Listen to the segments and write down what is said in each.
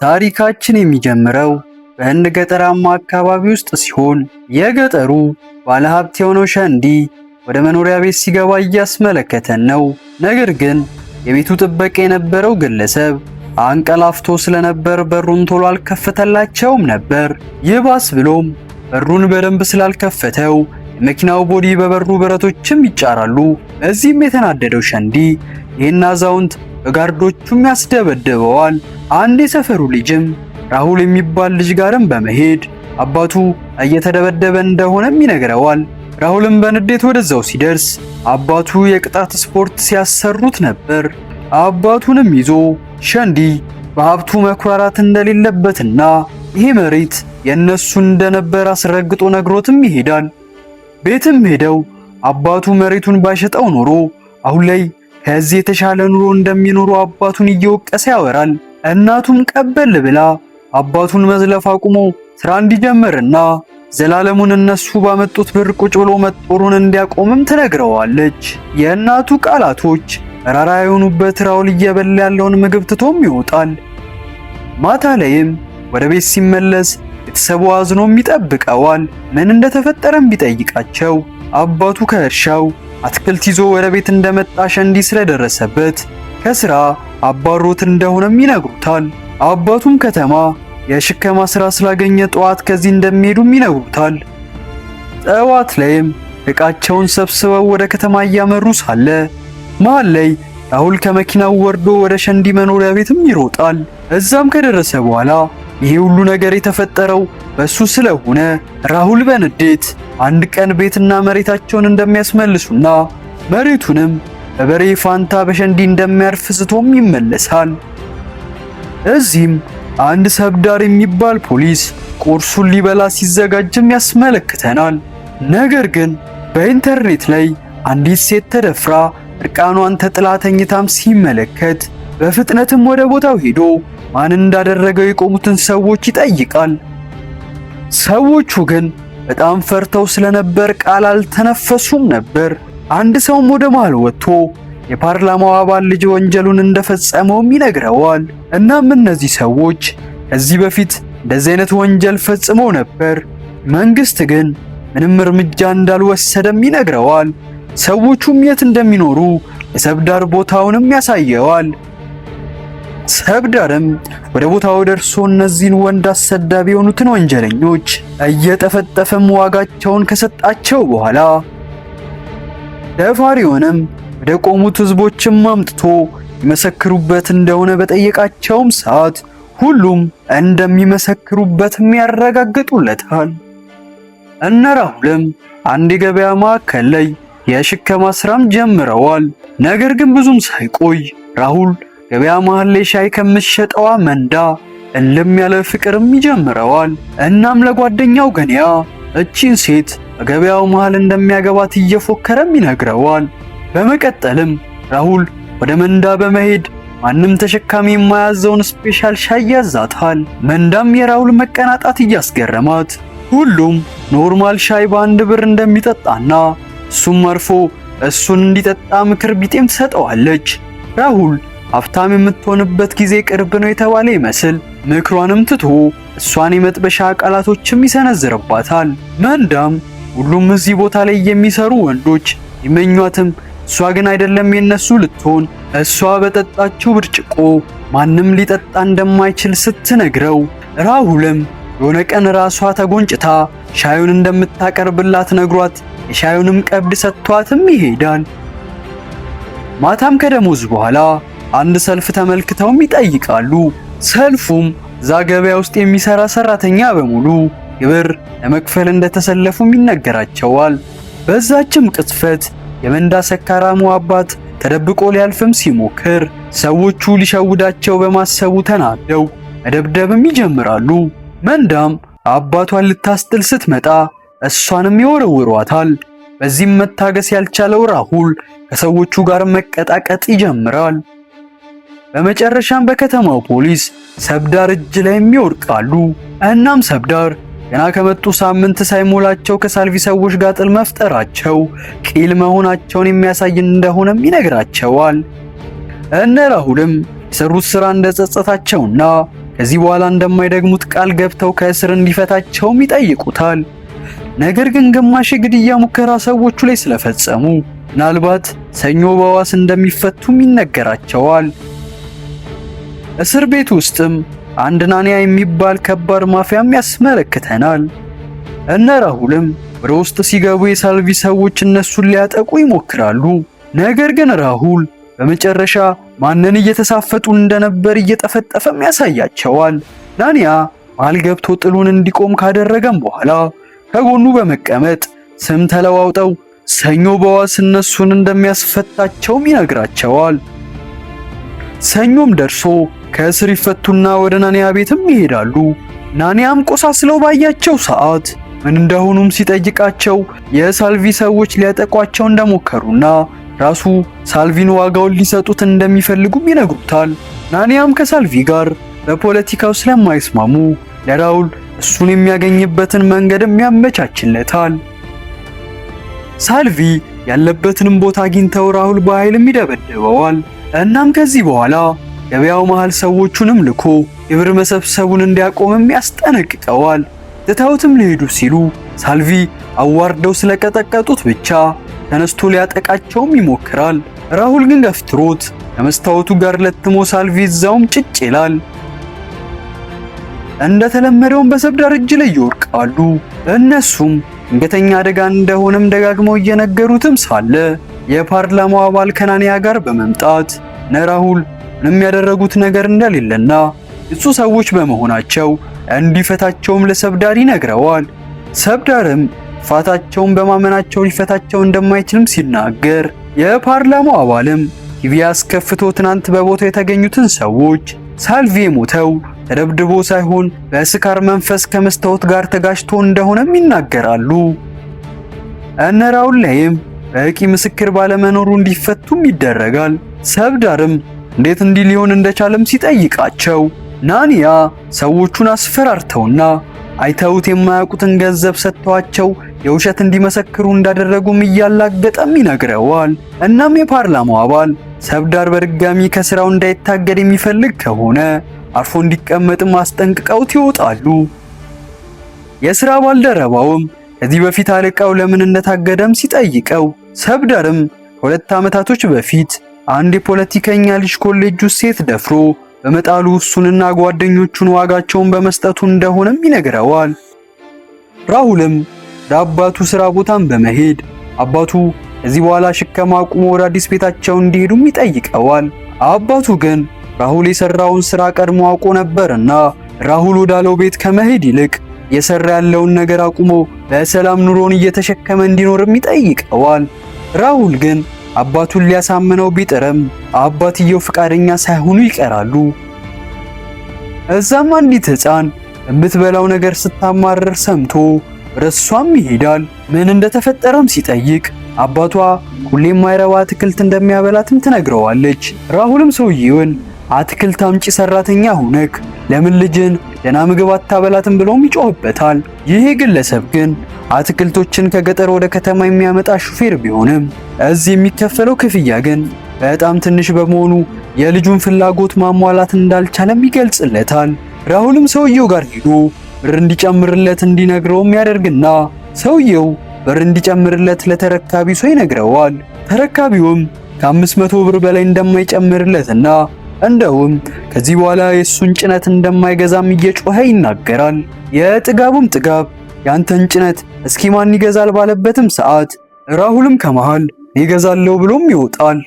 ታሪካችን የሚጀምረው በህንድ ገጠራማ አካባቢ ውስጥ ሲሆን የገጠሩ ባለሀብት የሆነው ሸንዲ ወደ መኖሪያ ቤት ሲገባ እያስመለከተን ነው። ነገር ግን የቤቱ ጥበቃ የነበረው ግለሰብ አንቀላፍቶ ስለነበር በሩን ቶሎ አልከፈተላቸውም ነበር። ይባስ ብሎም በሩን በደንብ ስላልከፈተው የመኪናው ቦዲ በበሩ ብረቶችም ይጫራሉ። በዚህም የተናደደው ሸንዲ ይህን አዛውንት በጋርዶቹም ያስደበድበዋል። አንድ የሰፈሩ ልጅም ራሁል የሚባል ልጅ ጋርም በመሄድ አባቱ እየተደበደበ እንደሆነም ይነግረዋል። ራሁልም በንዴት ወደዛው ሲደርስ አባቱ የቅጣት ስፖርት ሲያሰሩት ነበር። አባቱንም ይዞ ሸንዲ በሀብቱ መኩራራት እንደሌለበትና ይሄ መሬት የነሱ እንደነበር አስረግጦ ነግሮትም ይሄዳል። ቤትም ሄደው አባቱ መሬቱን ባይሸጠው ኖሮ አሁን ላይ ከዚህ የተሻለ ኑሮ እንደሚኖሩ አባቱን እየወቀሰ ያወራል። እናቱም ቀበል ብላ አባቱን መዝለፍ አቁሞ ስራ እንዲጀምርና ዘላለሙን እነሱ ባመጡት ብር ቁጭ ብሎ መጦሩን እንዲያቆምም ትነግረዋለች። የእናቱ ቃላቶች መራራ የሆኑበት ራሁል እየበላ ያለውን ምግብ ትቶም ይወጣል። ማታ ላይም ወደ ቤት ሲመለስ ቤተሰቡ አዝኖም ይጠብቀዋል። ምን እንደተፈጠረም ቢጠይቃቸው አባቱ ከእርሻው አትክልት ይዞ ወደ ቤት እንደመጣ ሸንዲ ስለደረሰበት ከስራ አባሮት እንደሆነም ይነግሩታል። አባቱም ከተማ የሽከማ ስራ ስላገኘ ጠዋት ከዚህ እንደሚሄዱም ይነግሩታል። ጠዋት ላይም ዕቃቸውን ሰብስበው ወደ ከተማ እያመሩ ሳለ መሃል ላይ ራሁል ከመኪናው ወርዶ ወደ ሸንዲ መኖሪያ ቤትም ይሮጣል። እዛም ከደረሰ በኋላ ይሄ ሁሉ ነገር የተፈጠረው በሱ ስለሆነ ራሁል በንዴት አንድ ቀን ቤትና መሬታቸውን እንደሚያስመልሱና መሬቱንም በበሬ ፋንታ በሸንዲ እንደሚያርፍ ስቶም ይመለሳል። እዚህም አንድ ሰብዳር የሚባል ፖሊስ ቁርሱን ሊበላ ሲዘጋጅም ያስመለክተናል። ነገር ግን በኢንተርኔት ላይ አንዲት ሴት ተደፍራ እርቃኗን ተጥላ ተኝታም ሲመለከት በፍጥነትም ወደ ቦታው ሄዶ ማን እንዳደረገው የቆሙትን ሰዎች ይጠይቃል። ሰዎቹ ግን በጣም ፈርተው ስለነበር ቃል አልተነፈሱም ነበር። አንድ ሰውም ወደ መሃል ወጥቶ የፓርላማው አባል ልጅ ወንጀሉን እንደፈጸመውም ይነግረዋል። እናም እነዚህ ሰዎች ከዚህ በፊት እንደዚህ አይነት ወንጀል ፈጽመው ነበር፣ መንግስት ግን ምንም እርምጃ እንዳልወሰደም ይነግረዋል። ሰዎቹም የት እንደሚኖሩ የሰብዳር ቦታውንም ያሳየዋል። ሰብዳርም ወደ ቦታው ደርሶ እነዚህን ወንድ አሰዳቢ የሆኑትን ወንጀለኞች እየጠፈጠፈም ዋጋቸውን ከሰጣቸው በኋላ ደፋሪውንም ወደ ቆሙት ህዝቦችም አምጥቶ ይመሰክሩበት እንደሆነ በጠየቃቸውም ሰዓት ሁሉም እንደሚመሰክሩበትም ያረጋግጡለታል። እነ ራሁልም አንድ የገበያ ማዕከል ላይ የሽከማ ስራም ጀምረዋል። ነገር ግን ብዙም ሳይቆይ ራሁል ገበያ መሃል ላይ ሻይ ከምትሸጠዋ መንዳ እልም ያለ ፍቅርም ይጀምረዋል። እናም ለጓደኛው ገንያ እቺን ሴት በገበያው መሃል እንደሚያገባት እየፎከረም ይነግረዋል። በመቀጠልም ራሁል ወደ መንዳ በመሄድ ማንም ተሸካሚ የማያዘውን ስፔሻል ሻይ ያዛታል። መንዳም የራሁል መቀናጣት እያስገረማት ሁሉም ኖርማል ሻይ በአንድ ብር እንደሚጠጣና እሱም አርፎ እሱን እንዲጠጣ ምክር ቢጤም ትሰጠዋለች። ራሁል ሀብታም የምትሆንበት ጊዜ ቅርብ ነው የተባለ ይመስል ምክሯንም ትቶ እሷን የመጥበሻ ቃላቶችም ይሰነዝርባታል። መንዳም ሁሉም እዚህ ቦታ ላይ የሚሰሩ ወንዶች ይመኟትም፣ እሷ ግን አይደለም የነሱ ልትሆን እሷ በጠጣችው ብርጭቆ ማንም ሊጠጣ እንደማይችል ስትነግረው ራሁልም የሆነ ቀን ራሷ ተጎንጭታ ሻዩን እንደምታቀርብላት ነግሯት የሻዩንም ቀብድ ሰጥቷትም ይሄዳል። ማታም ከደሞዝ በኋላ አንድ ሰልፍ ተመልክተውም ይጠይቃሉ። ሰልፉም እዛ ገበያ ውስጥ የሚሰራ ሰራተኛ በሙሉ ግብር ለመክፈል እንደተሰለፉም ይነገራቸዋል። በዛችም ቅጽበት የመንዳ ሰካራሙ አባት ተደብቆ ሊያልፍም ሲሞክር ሰዎቹ ሊሸውዳቸው በማሰቡ ተናደው መደብደብም ይጀምራሉ። መንዳም አባቷን ልታስጥል ስትመጣ እሷንም ይወረውሯታል። በዚህም መታገስ ያልቻለው ራሁል ከሰዎቹ ጋር መቀጣቀጥ ይጀምራል። በመጨረሻም በከተማው ፖሊስ ሰብዳር እጅ ላይ ይወድቃሉ። እናም ሰብዳር ገና ከመጡ ሳምንት ሳይሞላቸው ከሳልቪ ሰዎች ጋር ጥል መፍጠራቸው ቂል መሆናቸውን የሚያሳይ እንደሆነም ይነግራቸዋል። እነ ራሁልም የሰሩት ስራ እንደጸጸታቸውና ከዚህ በኋላ እንደማይደግሙት ቃል ገብተው ከእስር እንዲፈታቸውም ይጠይቁታል። ነገር ግን ግማሽ የግድያ ሙከራ ሰዎቹ ላይ ስለፈጸሙ ምናልባት ሰኞ በዋስ እንደሚፈቱም ይነገራቸዋል። እስር ቤት ውስጥም አንድ ናንያ የሚባል ከባድ ማፊያም ያስመለክተናል። እነ ራሁልም ወደ ውስጥ ሲገቡ የሳልቪ ሰዎች እነሱን ሊያጠቁ ይሞክራሉ። ነገር ግን ራሁል በመጨረሻ ማንን እየተሳፈጡ እንደነበር እየጠፈጠፈም ያሳያቸዋል። ናንያ መሃል ገብቶ ጥሉን እንዲቆም ካደረገም በኋላ ከጎኑ በመቀመጥ ስም ተለዋውጠው ሰኞ በዋስ እነሱን እንደሚያስፈታቸውም ይነግራቸዋል። ሰኞም ደርሶ ከእስር ይፈቱና ወደ ናንያ ቤትም ይሄዳሉ። ናንያም ቆሳስለው ባያቸው ሰዓት ምን እንደሆኑም ሲጠይቃቸው የሳልቪ ሰዎች ሊያጠቋቸው እንደሞከሩና ራሱ ሳልቪን ዋጋውን ሊሰጡት እንደሚፈልጉም ይነግሩታል። ናንያም ከሳልቪ ጋር በፖለቲካው ስለማይስማሙ ለራሁል እሱን የሚያገኝበትን መንገድም ያመቻችለታል። ሳልቪ ያለበትንም ቦታ አግኝተው ራሁል በኃይልም ይደበድበዋል። እናም ከዚህ በኋላ ገበያው መሃል ሰዎቹንም ልኮ ግብር መሰብሰቡን እንዲያቆምም ያስጠነቅቀዋል። ትተውትም ሊሄዱ ሲሉ ሳልቪ አዋርደው ስለቀጠቀጡት ብቻ ተነስቶ ሊያጠቃቸውም ይሞክራል። ራሁል ግን ገፍትሮት ከመስታወቱ ጋር ለትሞ ሳልቪ እዛውም ጭጭ ይላል። እንደተለመደውም በሰብዳር እጅ ላይ ይወድቃሉ። እነሱም ድንገተኛ አደጋ እንደሆነም ደጋግመው እየነገሩትም ሳለ የፓርላማው አባል ከናንያ ጋር በመምጣት ራሁል ምንም ያደረጉት ነገር እንደሌለና እሱ ሰዎች በመሆናቸው እንዲፈታቸውም ለሰብዳር ይነግረዋል። ሰብዳርም ፋታቸውን በማመናቸው ሊፈታቸው እንደማይችልም ሲናገር የፓርላማው አባልም ቲቪ አስከፍቶ ትናንት በቦታው የተገኙትን ሰዎች ሳልቪ የሞተው ተደብድቦ ሳይሆን በስካር መንፈስ ከመስታወት ጋር ተጋጭቶ እንደሆነም ይናገራሉ። እነ ራሁል ላይም በቂ ምስክር ባለመኖሩ እንዲፈቱም ይደረጋል። ሰብዳርም እንዴት እንዲህ ሊሆን እንደቻለም ሲጠይቃቸው ናንያ ሰዎቹን አስፈራርተውና አይተውት የማያውቁትን ገንዘብ ሰጥተዋቸው የውሸት እንዲመሰክሩ እንዳደረጉም እያላገጠም ይነግረዋል። እናም የፓርላማው አባል ሰብዳር በድጋሚ ከስራው እንዳይታገድ የሚፈልግ ከሆነ አርፎ እንዲቀመጥም አስጠንቅቀውት ይወጣሉ። የሥራ ባልደረባውም ከዚህ በፊት አለቃው ለምን እንደታገደም ሲጠይቀው ሰብዳርም ከሁለት ዓመታቶች በፊት አንድ የፖለቲከኛ ልጅ ኮሌጅ ውስጥ ሴት ደፍሮ በመጣሉ እሱንና ጓደኞቹን ዋጋቸውን በመስጠቱ እንደሆነም ይነግረዋል። ራሁልም ለአባቱ ሥራ ቦታም በመሄድ አባቱ ከዚህ በኋላ ሽከማ አቁሞ ወደ አዲስ ቤታቸው እንዲሄዱም ይጠይቀዋል። አባቱ ግን ራሁል የሰራውን ሥራ ቀድሞ አውቆ ነበርና ራሁል ወዳለው ቤት ከመሄድ ይልቅ የሰራ ያለውን ነገር አቁሞ በሰላም ኑሮን እየተሸከመ እንዲኖርም ይጠይቀዋል። ራሁል ግን አባቱን ሊያሳምነው ቢጥርም አባትየው ፈቃደኛ ሳይሆኑ ይቀራሉ። እዛም አንዲት ሕፃን የምትበላው ነገር ስታማረር ሰምቶ ረሷም ይሄዳል። ምን እንደተፈጠረም ሲጠይቅ አባቷ ሁሌም ማይረባ አትክልት እንደሚያበላትም ትነግረዋለች። ራሁልም ሰውየውን አትክልት አምጪ ሰራተኛ ሆነክ ለምን ልጅን ደህና ምግብ አታበላትም ብሎም ይጮህበታል። ይሄ ግለሰብ ግን አትክልቶችን ከገጠር ወደ ከተማ የሚያመጣ ሹፌር ቢሆንም እዚህ የሚከፈለው ክፍያ ግን በጣም ትንሽ በመሆኑ የልጁን ፍላጎት ማሟላት እንዳልቻለም ይገልጽለታል። ራሁልም ሰውየው ጋር ሄዶ ብር እንዲጨምርለት እንዲነግረውም ያደርግና ሰውየው ብር እንዲጨምርለት ለተረካቢ ሰው ይነግረዋል። ተረካቢውም ከ500 ብር በላይ እንደማይጨምርለትና እንደውም ከዚህ በኋላ የሱን ጭነት እንደማይገዛም እየጮኸ ይናገራል። የጥጋቡም ጥጋብ ያንተን ጭነት እስኪ ማን ይገዛል ባለበትም ሰዓት ራሁልም ከመሃል ይገዛለው ብሎም ይወጣል።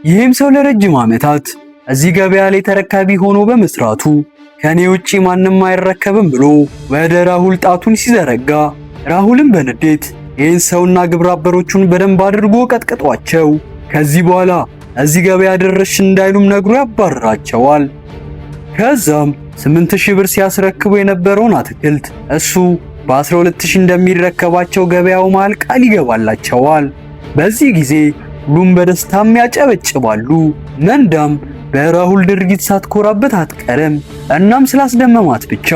ይህም ሰው ለረጅም ዓመታት እዚህ ገበያ ላይ ተረካቢ ሆኖ በመስራቱ ከኔ ውጪ ማንም አይረከብም ብሎ ወደ ራሁል ጣቱን ሲዘረጋ ራሁልም በንዴት ይህን ሰውና ግብረ አበሮቹን በደንብ አድርጎ ቀጥቅጧቸው ከዚህ በኋላ እዚህ ገበያ ድርሽ እንዳይሉም ነግሮ ያባርራቸዋል። ከዛም 8000 ብር ሲያስረክቡ የነበረውን አትክልት እሱ በ12000 እንደሚረከባቸው ገበያው መሃል ቃል ይገባላቸዋል። በዚህ ጊዜ ሁሉም በደስታም ያጨበጭባሉ። መንዳም በራሁል ድርጊት ሳትኮራበት አትቀርም። እናም ስላስደመማት ብቻ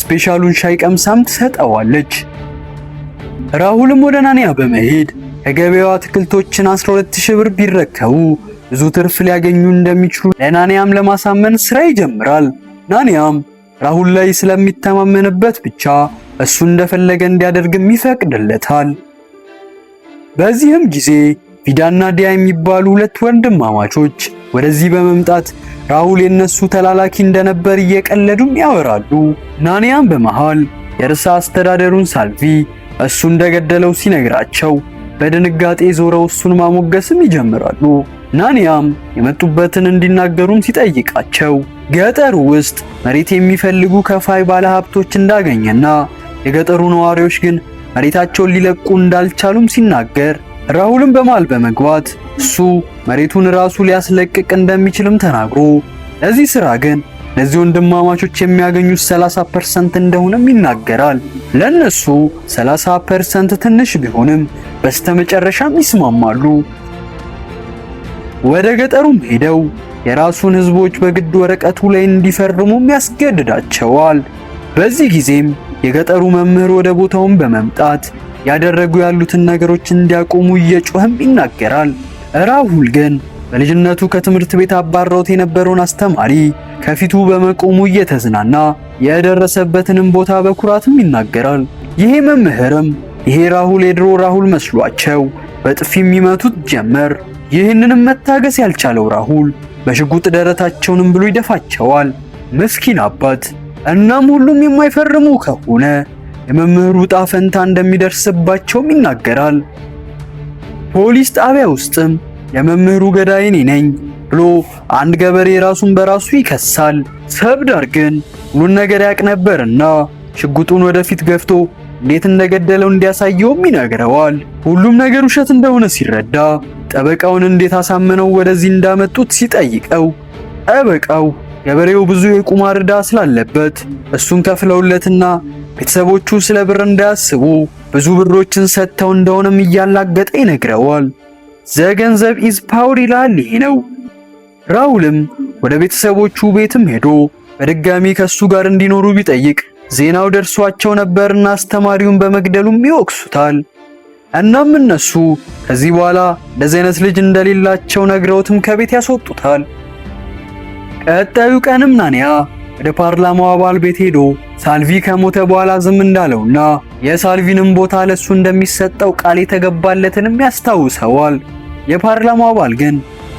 ስፔሻሉን ሻይ ቀምሳም ትሰጠዋለች። ራሁልም ወደ ናንያ በመሄድ ከገበያው አትክልቶችን 12000 ብር ቢረከቡ ብዙ ትርፍ ሊያገኙ እንደሚችሉ ለናንያም ለማሳመን ስራ ይጀምራል። ናንያም ራሁል ላይ ስለሚተማመንበት ብቻ እሱ እንደፈለገ እንዲያደርግም ይፈቅድለታል። በዚህም ጊዜ ቪዳና ዲያ የሚባሉ ሁለት ወንድማማቾች ወደዚህ በመምጣት ራሁል የነሱ ተላላኪ እንደነበር እየቀለዱም ያወራሉ። ናንያም በመሃል የርዕሰ አስተዳደሩን ሳልቪ እሱ እንደገደለው ሲነግራቸው በድንጋጤ ዞረው እሱን ማሞገስም ይጀምራሉ። ናንያም የመጡበትን እንዲናገሩም ሲጠይቃቸው ገጠሩ ውስጥ መሬት የሚፈልጉ ከፋይ ባለሀብቶች እንዳገኘና የገጠሩ ነዋሪዎች ግን መሬታቸውን ሊለቁ እንዳልቻሉም ሲናገር ራሁልም በመሃል በመግባት እሱ መሬቱን ራሱ ሊያስለቅቅ እንደሚችልም ተናግሮ ለዚህ ስራ ግን እነዚህ ወንድማማቾች የሚያገኙት 30% እንደሆነም ይናገራል። ለነሱ 30% ትንሽ ቢሆንም በስተመጨረሻም ይስማማሉ። ወደ ገጠሩም ሄደው የራሱን ህዝቦች በግድ ወረቀቱ ላይ እንዲፈርሙም ያስገድዳቸዋል። በዚህ ጊዜም የገጠሩ መምህር ወደ ቦታውን በመምጣት ያደረጉ ያሉትን ነገሮች እንዲያቆሙ እየጮህም ይናገራል። ራሁል ግን በልጅነቱ ከትምህርት ቤት አባረውት የነበረውን አስተማሪ ከፊቱ በመቆሙ እየተዝናና የደረሰበትንም ቦታ በኩራትም ይናገራል። ይሄ መምህርም ይሄ ራሁል የድሮ ራሁል መስሏቸው በጥፊ የሚመቱት ጀመር። ይህንንም መታገስ ያልቻለው ራሁል በሽጉጥ ደረታቸውንም ብሎ ይደፋቸዋል። ምስኪን አባት። እናም ሁሉም የማይፈርሙ ከሆነ የመምህሩ ዕጣ ፈንታ እንደሚደርስባቸውም ይናገራል። ፖሊስ ጣቢያ ውስጥም የመምህሩ ገዳይ እኔ ነኝ ብሎ አንድ ገበሬ ራሱን በራሱ ይከሳል። ሰብዳር ግን ሁሉን ነገር ያቅ ነበርና ሽጉጡን ወደፊት ገፍቶ እንዴት እንደገደለው እንዲያሳየውም ይነግረዋል። ሁሉም ነገር ውሸት እንደሆነ ሲረዳ ጠበቃውን እንዴት አሳምነው ወደዚህ እንዳመጡት ሲጠይቀው ጠበቃው ገበሬው ብዙ የቁማር ዕዳ ስላለበት እሱን ከፍለውለትና ቤተሰቦቹ ስለ ብር እንዳያስቡ ብዙ ብሮችን ሰጥተው እንደሆነም እያላገጠ ይነግረዋል። ዘገንዘብ ኢዝ ፓወር ይላል ይሄ ነው። ራሁልም ወደ ቤተሰቦቹ ቤትም ሄዶ በድጋሚ ከሱ ጋር እንዲኖሩ ቢጠይቅ ዜናው ደርሷቸው ነበርና አስተማሪውን በመግደሉም ይወቅሱታል። እናም እነሱ ከዚህ በኋላ እንደዚህ አይነት ልጅ እንደሌላቸው ነግረውትም ከቤት ያስወጡታል። ቀጣዩ ቀንም ናንያ ወደ ፓርላማው አባል ቤት ሄዶ ሳልቪ ከሞተ በኋላ ዝም እንዳለውና የሳልቪንም ቦታ ለሱ እንደሚሰጠው ቃል የተገባለትንም ያስታውሰዋል። የፓርላማው አባል ግን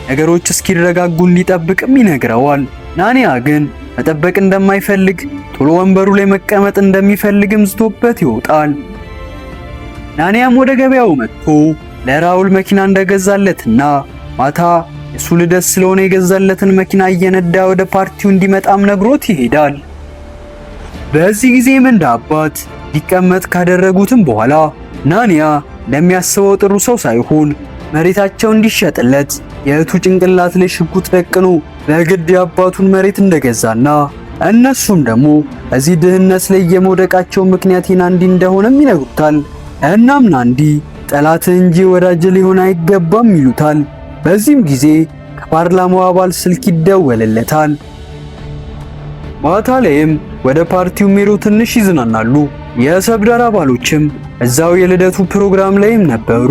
ነገሮች እስኪረጋጉ እንዲጠብቅም ይነግረዋል። ናንያ ግን መጠበቅ እንደማይፈልግ ቶሎ ወንበሩ ላይ መቀመጥ እንደሚፈልግም ዝቶበት ይወጣል። ናንያም ወደ ገበያው መጥቶ ለራሁል መኪና እንደገዛለትና ማታ የሱ ልደት ስለሆነ የገዛለትን መኪና እየነዳ ወደ ፓርቲው እንዲመጣም ነግሮት ይሄዳል። በዚህ ጊዜም እንደ አባት ሊቀመጥ ካደረጉትም በኋላ ናንያ ለሚያስበው ጥሩ ሰው ሳይሆን መሬታቸው እንዲሸጥለት የእህቱ ጭንቅላት ላይ ሽጉጥ ደቅኖ በግድ የአባቱን መሬት እንደገዛና እነሱም ደግሞ እዚህ ድህነት ላይ የመውደቃቸው ምክንያት ናንዲ እንደሆነም ይነግሩታል። እናም ናንዲ ጠላት እንጂ ወዳጅ ሊሆን አይገባም ይሉታል። በዚህም ጊዜ ከፓርላማው አባል ስልክ ይደወልለታል። ማታ ላይም ወደ ፓርቲው ሜሮ ትንሽ ይዝናናሉ። የሰብዳር አባሎችም እዛው የልደቱ ፕሮግራም ላይም ነበሩ።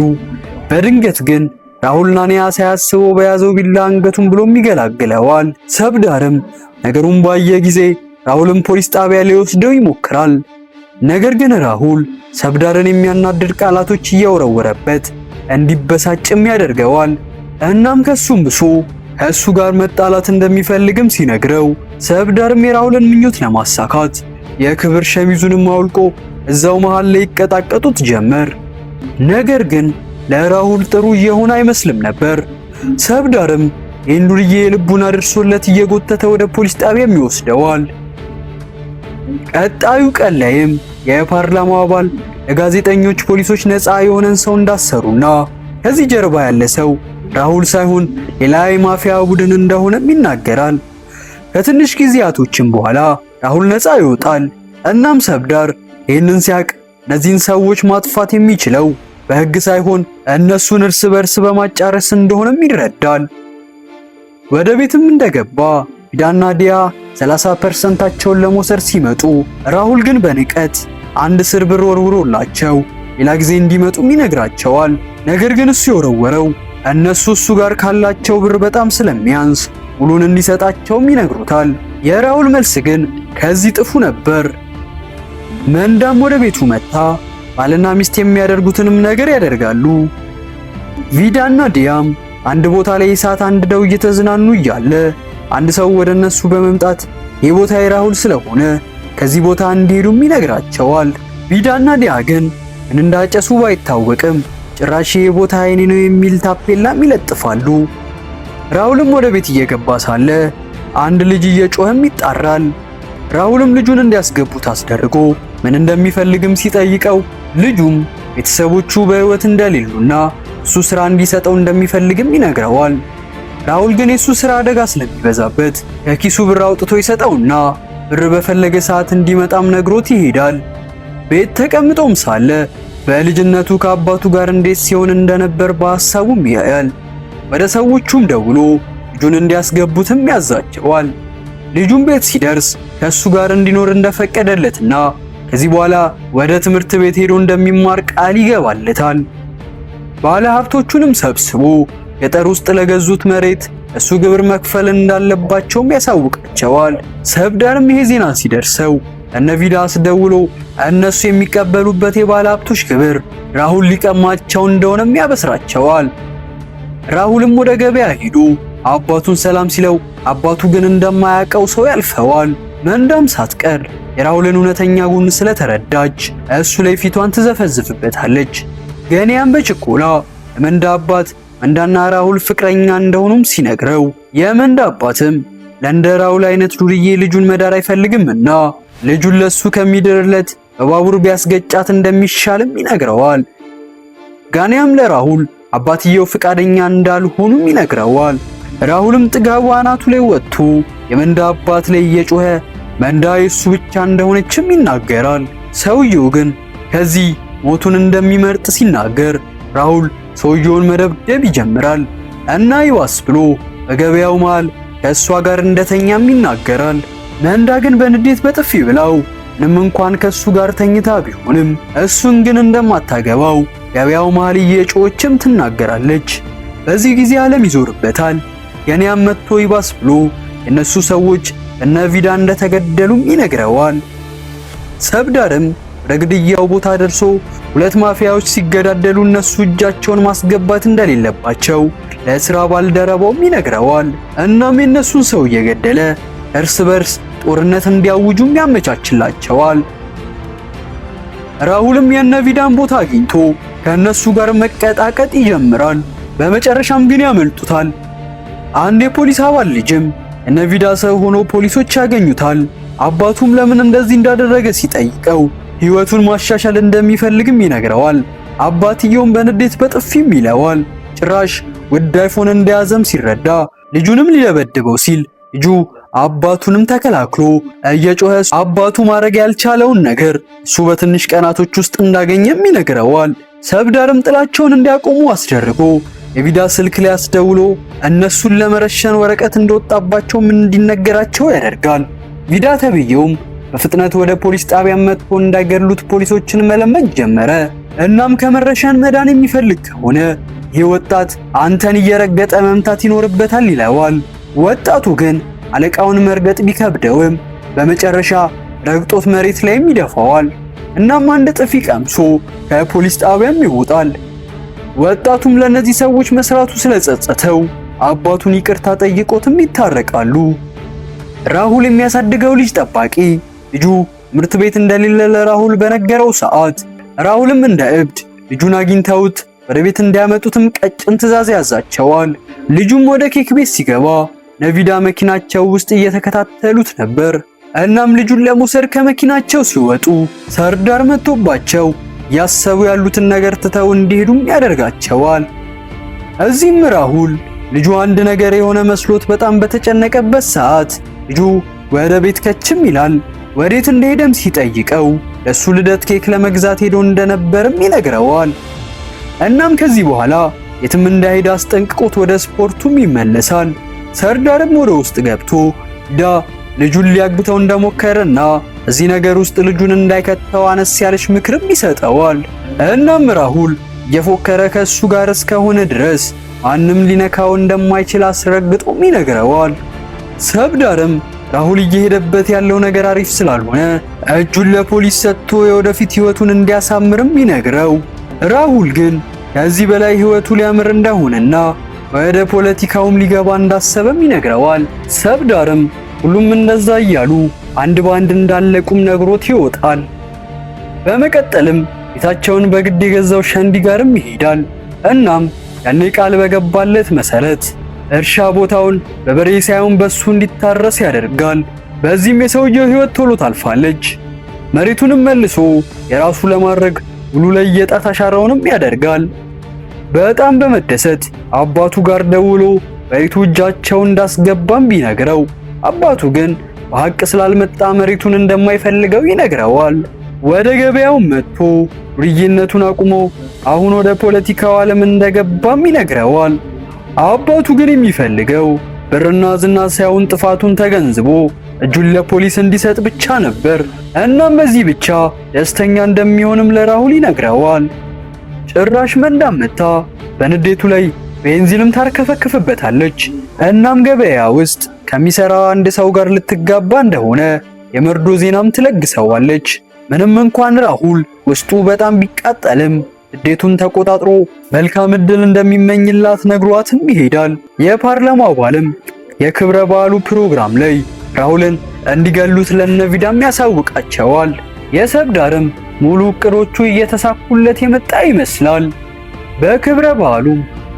በድንገት ግን ራሁል ናንያ ሳያስበው በያዘው ቢላ አንገቱን ብሎም ይገላግለዋል። ሰብዳርም ነገሩን ባየ ጊዜ ራሁልን ፖሊስ ጣቢያ ሊወስደው ይሞክራል። ነገር ግን ራሁል ሰብዳርን የሚያናድድ ቃላቶች እያወረወረበት እንዲበሳጭም ያደርገዋል። እናም ከሱም ብሶ ከሱ ጋር መጣላት እንደሚፈልግም ሲነግረው ሰብዳርም የራሁልን ምኞት ለማሳካት የክብር ሸሚዙንም አውልቆ እዛው መሃል ላይ ይቀጣቀጡት ጀመር። ነገር ግን ለራሁል ጥሩ እየሆነ አይመስልም ነበር። ሰብዳርም ይህን ዱርዬ የልቡን አድርሶለት እየጎተተ ወደ ፖሊስ ጣቢያም ይወስደዋል። ቀጣዩ ቀን ላይም የፓርላማው አባል ለጋዜጠኞች ፖሊሶች ነፃ የሆነን ሰው እንዳሰሩና ከዚህ ጀርባ ያለ ሰው ራሁል ሳይሆን ሌላ የማፊያ ቡድን እንደሆነም ይናገራል። ከትንሽ ጊዜያቶችም በኋላ ራሁል ነፃ ይወጣል። እናም ሰብዳር ይህንን ሲያቅ እነዚህን ሰዎች ማጥፋት የሚችለው በሕግ ሳይሆን እነሱን እርስ በርስ በማጫረስ እንደሆነም ይረዳል። ወደ ቤትም እንደገባ ቪዳና ዲያ 30%ቸውን ለመውሰድ ሲመጡ ራሁል ግን በንቀት አንድ ስር ብር ወርውሮላቸው ሌላ ጊዜ እንዲመጡም ይነግራቸዋል። ነገር ግን እሱ የወረወረው እነሱ እሱ ጋር ካላቸው ብር በጣም ስለሚያንስ ሙሉን እንዲሰጣቸውም ይነግሩታል። የራሁል መልስ ግን ከዚህ ጥፉ ነበር። መንዳም ወደ ቤቱ መጣ። ባልና ሚስት የሚያደርጉትንም ነገር ያደርጋሉ። ቪዳና ዲያም አንድ ቦታ ላይ እሳት አንድደው እየተዝናኑ እያለ አንድ ሰው ወደ እነሱ በመምጣት ይህ ቦታ የራሁል ስለሆነ ከዚህ ቦታ እንዲሄዱም ይነግራቸዋል። ቪዳና ዲያ ግን ምን እንዳጨሱ ባይታወቅም ጭራሽ ይህ ቦታ የኔ ነው የሚል ታፔላም ይለጥፋሉ። ራሁልም ወደ ቤት እየገባ ሳለ አንድ ልጅ እየጮኸም ይጣራል። ራሁልም ልጁን እንዲያስገቡት አስደርጎ ምን እንደሚፈልግም ሲጠይቀው ልጁም ቤተሰቦቹ በሕይወት እንደሌሉና እሱ ስራ እንዲሰጠው እንደሚፈልግም ይነግረዋል። ራሁል ግን የሱ ስራ አደጋ ስለሚበዛበት ከኪሱ ብር አውጥቶ ይሰጠውና ብር በፈለገ ሰዓት እንዲመጣም ነግሮት ይሄዳል። ቤት ተቀምጦም ሳለ በልጅነቱ ከአባቱ ጋር እንዴት ሲሆን እንደነበር በሐሳቡም ያያል። ወደ ሰዎቹም ደውሎ ልጁን እንዲያስገቡትም ያዛቸዋል። ልጁም ቤት ሲደርስ ከሱ ጋር እንዲኖር እንደፈቀደለትና ከዚህ በኋላ ወደ ትምህርት ቤት ሄዶ እንደሚማር ቃል ይገባለታል። ባለ ሀብቶቹንም ሰብስቦ ገጠር ውስጥ ለገዙት መሬት እሱ ግብር መክፈል እንዳለባቸውም ያሳውቃቸዋል። ሰብዳርም ይሄ ዜና ሲደርሰው እነ ቪዳስ ደውሎ እነሱ የሚቀበሉበት የባለ ሀብቶች ግብር ራሁል ሊቀማቸው እንደሆነም ያበስራቸዋል። ራሁልም ወደ ገበያ ሄዶ አባቱን ሰላም ሲለው አባቱ ግን እንደማያውቀው ሰው ያልፈዋል። መንዳም ሳትቀር የራሁልን እውነተኛ ጎን ስለተረዳች እሱ ላይ ፊቷን ትዘፈዝፍበታለች። ገኒያም በችኮላ የመንዳ አባት መንዳና ራሁል ፍቅረኛ እንደሆኑም ሲነግረው የመንዳ አባትም ለእንደ ራሁል አይነት ዱርዬ ልጁን መዳር አይፈልግምና ልጁን ለሱ ከሚድርለት በባቡር ቢያስገጫት እንደሚሻልም ይነግረዋል። ጋኒያም ለራሁል አባትየው ፍቃደኛ እንዳልሆኑም ይነግረዋል። ራሁልም ጥጋቡ አናቱ ላይ ወጥቶ የመንዳ አባት ላይ እየጮኸ መንዳ የሱ ብቻ እንደሆነችም ይናገራል። ሰውየው ግን ከዚህ ሞቱን እንደሚመርጥ ሲናገር ራሁል ሰውየውን መደብደብ ይጀምራል እና ይዋስ ብሎ በገበያው መሃል ከእሷ ጋር እንደተኛም ይናገራል። መንዳ ግን በንዴት በጥፊ ብላው ምንም እንኳን ከሱ ጋር ተኝታ ቢሆንም እሱን ግን እንደማታገባው ገበያው መሃል እየጮኸችም ትናገራለች። በዚህ ጊዜ ዓለም ይዞርበታል። ገኒያም መጥቶ ይባስ ብሎ የነሱ ሰዎች እነ ቪዳ እንደተገደሉም ይነግረዋል። ሰብዳርም ወደ ግድያው ቦታ ደርሶ ሁለት ማፊያዎች ሲገዳደሉ እነሱ እጃቸውን ማስገባት እንደሌለባቸው ለስራ ባልደረባውም ይነግረዋል። እናም የነሱን ሰው እየገደለ እርስ በርስ ጦርነት እንዲያውጁም ያመቻችላቸዋል። ራሁልም የነ ቪዳን ቦታ አግኝቶ ከነሱ ጋር መቀጣቀጥ ይጀምራል። በመጨረሻም ግን ያመልጡታል። አንድ የፖሊስ አባል ልጅም እነ ቪዳ ሰው ሆኖ ፖሊሶች ያገኙታል። አባቱም ለምን እንደዚህ እንዳደረገ ሲጠይቀው ሕይወቱን ማሻሻል እንደሚፈልግም ይነግረዋል። አባትየውም በንዴት በጥፊም ይለዋል። ጭራሽ ውድ አይፎን እንደያዘም ሲረዳ ልጁንም ሊደበድበው ሲል ልጁ አባቱንም ተከላክሎ እየጮኸ አባቱ ማድረግ ያልቻለውን ነገር እሱ በትንሽ ቀናቶች ውስጥ እንዳገኘም ይነግረዋል። ሰብዳርም ጥላቸውን እንዲያቆሙ አስደርጎ የቪዳ ስልክ ላይ አስደውሎ እነሱን ለመረሸን ወረቀት እንደወጣባቸውም እንዲነገራቸው ያደርጋል። ቪዳ ተብየውም በፍጥነት ወደ ፖሊስ ጣቢያ መጥቶ እንዳይገድሉት ፖሊሶችን መለመን ጀመረ። እናም ከመረሸን መዳን የሚፈልግ ከሆነ ይህ ወጣት አንተን እየረገጠ መምታት ይኖርበታል ይለዋል። ወጣቱ ግን አለቃውን መርገጥ ቢከብደውም በመጨረሻ ረግጦት መሬት ላይም ይደፋዋል። እናም አንድ ጥፊ ቀምሶ ከፖሊስ ጣቢያም ይወጣል። ወጣቱም ለነዚህ ሰዎች መስራቱ ስለጸጸተው አባቱን ይቅርታ ጠይቆትም ይታረቃሉ። ራሁል የሚያሳድገው ልጅ ጠባቂ ልጁ ትምህርት ቤት እንደሌለ ለራሁል በነገረው ሰዓት ራሁልም እንደ እብድ ልጁን አግኝተውት ወደ ቤት እንዲያመጡትም ቀጭን ትዕዛዝ ያዛቸዋል። ልጁም ወደ ኬክ ቤት ሲገባ ነቪዳ መኪናቸው ውስጥ እየተከታተሉት ነበር። እናም ልጁን ለመውሰድ ከመኪናቸው ሲወጡ ሰርዳር መጥቶባቸው ያሰቡ ያሉትን ነገር ትተው እንዲሄዱም ያደርጋቸዋል። እዚህም ራሁል ልጁ አንድ ነገር የሆነ መስሎት በጣም በተጨነቀበት ሰዓት ልጁ ወደ ቤት ከችም ይላል። ወዴት እንደሄደም ሲጠይቀው ለሱ ልደት ኬክ ለመግዛት ሄዶ እንደነበርም ይነግረዋል። እናም ከዚህ በኋላ የትም እንዳይሄድ አስጠንቅቆት ወደ ስፖርቱም ይመለሳል። ሰርዳርም ወደ ውስጥ ገብቶ ቪዳ ልጁን ሊያግተው እንደሞከረና እዚህ ነገር ውስጥ ልጁን እንዳይከተው አነስ ያለች ምክርም ይሰጠዋል። እናም ራሁል እየፎከረ ከሱ ጋር እስከሆነ ድረስ ማንም ሊነካው እንደማይችል አስረግጦም ይነግረዋል። ሰብዳርም ራሁል እየሄደበት ያለው ነገር አሪፍ ስላልሆነ እጁን ለፖሊስ ሰጥቶ የወደፊት ህይወቱን እንዲያሳምርም ይነግረው። ራሁል ግን ከዚህ በላይ ህይወቱ ሊያምር እንደሆነና ወደ ፖለቲካውም ሊገባ እንዳሰበም ይነግረዋል። ሰብዳርም ሁሉም እንደዛ እያሉ አንድ ባንድ እንዳለቁም ነግሮት ይወጣል። በመቀጠልም ቤታቸውን በግድ የገዛው ሸንዲ ጋርም ይሄዳል። እናም ያኔ ቃል በገባለት መሰረት እርሻ ቦታውን በበሬ ሳይሆን በሱ እንዲታረስ ያደርጋል። በዚህም የሰውየው ህይወት ቶሎ ታልፋለች። መሬቱንም መልሶ የራሱ ለማድረግ ሙሉ ላይ የጣት አሻራውንም ያደርጋል። በጣም በመደሰት አባቱ ጋር ደውሎ መሬቱ እጃቸው እንዳስገባም ቢነግረው አባቱ ግን በሐቅ ስላልመጣ መሬቱን እንደማይፈልገው ይነግረዋል። ወደ ገበያው መጥቶ ዱርዬነቱን አቁሞ አሁን ወደ ፖለቲካው ዓለም እንደገባም ይነግረዋል። አባቱ ግን የሚፈልገው ብርና ዝና ሳይሆን ጥፋቱን ተገንዝቦ እጁን ለፖሊስ እንዲሰጥ ብቻ ነበር። እናም በዚህ ብቻ ደስተኛ እንደሚሆንም ለራሁል ይነግረዋል። ጭራሽ መንዳም መታ በንዴቱ ላይ ቤንዚንም ታርከፈክፍበታለች። እናም ገበያ ውስጥ ከሚሰራ አንድ ሰው ጋር ልትጋባ እንደሆነ የመርዶ ዜናም ትለግሰዋለች። ምንም እንኳን ራሁል ውስጡ በጣም ቢቃጠልም ንዴቱን ተቆጣጥሮ መልካም ዕድል እንደሚመኝላት ነግሯትም ይሄዳል። የፓርላማው አባልም የክብረ በዓሉ ፕሮግራም ላይ ራሁልን እንዲገሉት ለነቪዳም ያሳውቃቸዋል። የሰብዳርም ሙሉ እቅዶቹ እየተሳኩለት የመጣ ይመስላል። በክብረ በዓሉ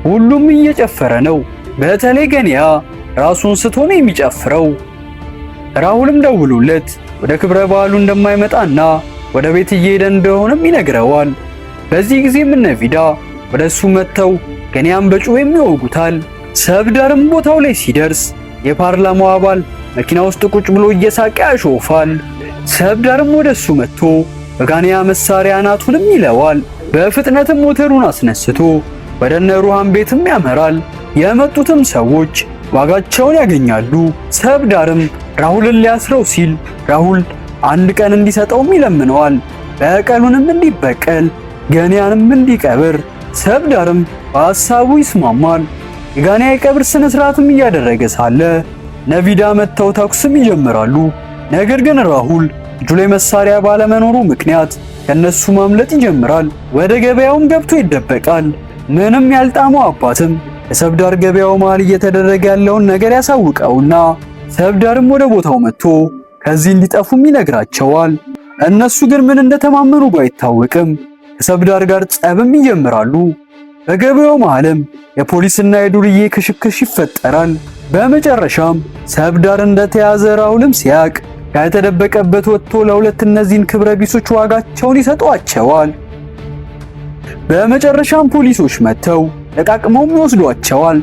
ሁሉም እየጨፈረ ነው። በተለይ ገኒያ ራሱን ስቶ ነው የሚጨፍረው። ራሁልም ደውሎለት ወደ ክብረ በዓሉ እንደማይመጣና ወደ ቤት እየሄደ እንደሆነም ይነግረዋል። በዚህ ጊዜም ነቪዳ ወደሱ መጥተው ገኒያን በጩቤም ይወጉታል። ሰብዳርም ቦታው ላይ ሲደርስ የፓርላማው አባል መኪና ውስጥ ቁጭ ብሎ እየሳቀ ያሾፋል። ሰብዳርም ወደሱ መጥቶ በጋኒያ መሳሪያ አናቱንም ይለዋል። በፍጥነትም ሞተሩን አስነስቶ ወደ ነሩሃን ቤትም ያመራል። የመጡትም ሰዎች ዋጋቸውን ያገኛሉ። ሰብዳርም ራሁልን ሊያስረው ሲል ራሁል አንድ ቀን እንዲሰጠውም ይለምነዋል። በቀሉንም እንዲበቀል ገኒያንም እንዲቀብር። ሰብዳርም በሐሳቡ ይስማማል። የጋኒያ የቀብር ስነ ስርዓትም እያደረገ ሳለ ነቪዳ መተው ተኩስም ይጀምራሉ። ነገር ግን ራሁል እጁ ላይ መሳሪያ ባለመኖሩ ምክንያት ከነሱ ማምለጥ ይጀምራል። ወደ ገበያውም ገብቶ ይደበቃል። ምንም ያልጣመው አባትም የሰብዳር ገበያው መሃል እየተደረገ ያለውን ነገር ያሳውቀውና ሰብዳርም ወደ ቦታው መጥቶ ከዚህ እንዲጠፉም ይነግራቸዋል። እነሱ ግን ምን እንደተማመኑ ባይታወቅም ከሰብዳር ጋር ጸብም ይጀምራሉ። በገበያው መሃልም የፖሊስና የዱርዬ ክሽክሽ ይፈጠራል። በመጨረሻም ሰብዳር እንደተያዘ ራሁልም ሲያቅ ከተደበቀበት ወጥቶ ለሁለት እነዚህን ክብረ ቢሶች ዋጋቸውን ይሰጧቸዋል። በመጨረሻም ፖሊሶች መጥተው ለቃቅመውም ይወስዷቸዋል።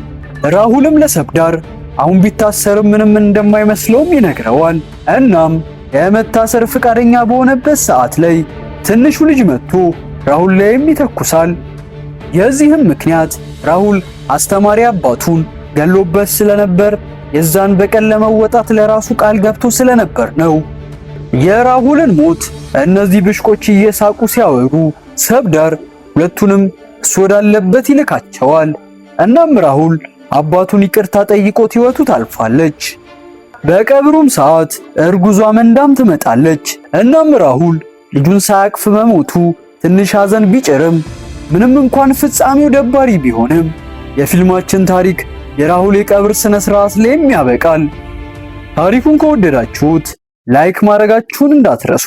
ራሁልም ለሰብዳር አሁን ቢታሰርም ምንም እንደማይመስለውም ይነግረዋል። እናም የመታሰር ፍቃደኛ በሆነበት ሰዓት ላይ ትንሹ ልጅ መጥቶ ራሁል ላይም ይተኩሳል። የዚህም ምክንያት ራሁል አስተማሪ አባቱን ገሎበት ስለነበር የዛን በቀል ለመወጣት ለራሱ ቃል ገብቶ ስለነበር ነው። የራሁልን ሞት እነዚህ ብሽቆች እየሳቁ ሲያወሩ ሰብዳር ሁለቱንም እሱ ወዳለበት ይልካቸዋል። እናም ራሁል አባቱን ይቅርታ ጠይቆት ሕይወቱ ታልፋለች። በቀብሩም ሰዓት እርጉዟ መንዳም ትመጣለች። እናም ራሁል ልጁን ሳያቅፍ መሞቱ ትንሽ ሐዘን ቢጭርም ምንም እንኳን ፍጻሜው ደባሪ ቢሆንም የፊልማችን ታሪክ የራሁል የቀብር ስነ ስርዓት ላይም ያበቃል። ታሪኩን ከወደዳችሁት ላይክ ማድረጋችሁን እንዳትረሱ።